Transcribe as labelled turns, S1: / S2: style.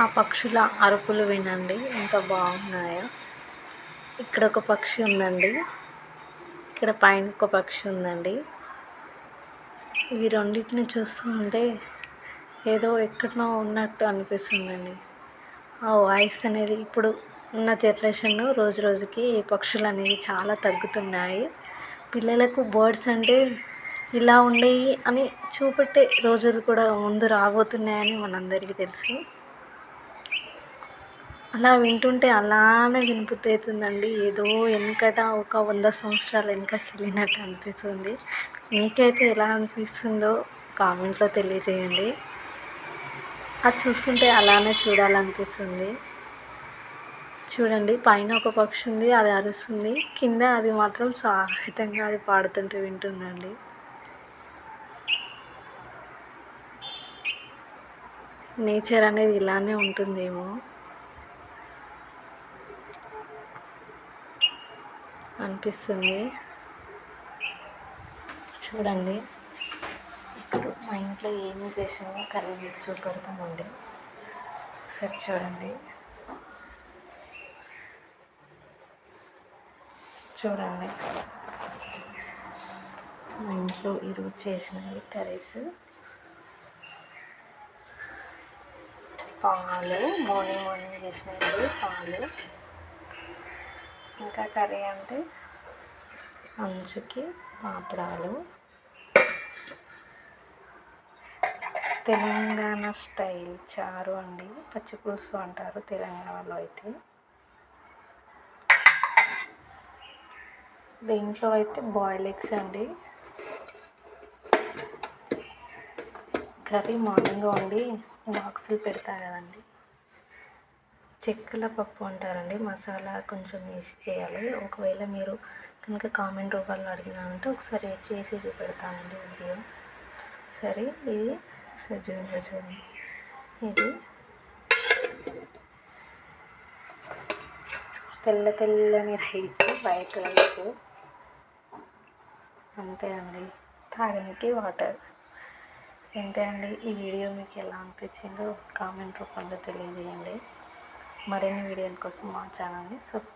S1: ఆ పక్షుల అరుపులు వినండి ఎంత బాగున్నాయో. ఇక్కడ ఒక పక్షి ఉందండి, ఇక్కడ పైన ఒక పక్షి ఉందండి. ఇవి రెండింటిని చూస్తూ ఉంటే ఏదో ఎక్కడనో ఉన్నట్టు అనిపిస్తుందండి. ఆ వాయిస్ అనేది ఇప్పుడు ఉన్న జనరేషన్ రోజు రోజుకి ఈ పక్షులు అనేవి చాలా తగ్గుతున్నాయి. పిల్లలకు బర్డ్స్ అంటే ఇలా ఉండేవి అని చూపెట్టే రోజులు కూడా ముందు రాబోతున్నాయని మనందరికీ తెలుసు. అలా వింటుంటే అలానే వినబుద్ధి అవుతుందండి. ఏదో వెనకట ఒక 100 సంవత్సరాల వెనకకి వెళ్ళినట్టు అనిపిస్తుంది. మీకైతే ఎలా అనిపిస్తుందో కామెంట్లో తెలియజేయండి. అది చూస్తుంటే అలానే చూడాలనిపిస్తుంది. చూడండి, పైన ఒక పక్షి ఉంది, అది అరుస్తుంది, కింద అది మాత్రం స్వాగతంగా అది పాడుతుంటే వింటుందండి. నేచర్ అనేది ఇలానే ఉంటుందేమో అనిపిస్తుంది. చూడండి, ఇప్పుడు మా ఇంట్లో ఏమి చేసామో కర్రీ మీకు చూపెడతామండి. సరే చూడండి, చూడండి మా ఇంట్లో ఈరోజు చేసినవి కర్రీస్. పాలు మార్నింగ్ చేసినవి పాలు. ఇంకా కర్రీ అంటే అంచుకి పాపడాలు. తెలంగాణ స్టైల్ చారు అండి, పచ్చిపులుసు అంటారు తెలంగాణలో అయితే. దీంట్లో అయితే బాయిల్ ఎగ్స్ అండి. కర్రీ మార్నింగ్ వండి బాక్సులు పెడతా కదండి, చెక్కల పప్పు అంటారండి. మసాలా కొంచెం వేసి చేయాలి. ఒకవేళ మీరు కనుక కామెంట్ రూపాల్లో అడిగినారంటే ఒకసారి చేసి చూపెడతానండి వీడియో. సరే, ఇది చూడండి, ఇది తెల్లని రైస్, వైట్ రైస్. అంతే అండి, తాగడానికి వాటర్. అంతే అండి. ఈ వీడియో మీకు ఎలా అనిపించిందో కామెంట్ రూపంలో తెలియజేయండి. మరిన్ని వీడియోల కోసం మా ఛానల్ని సబ్స్క్రైబ్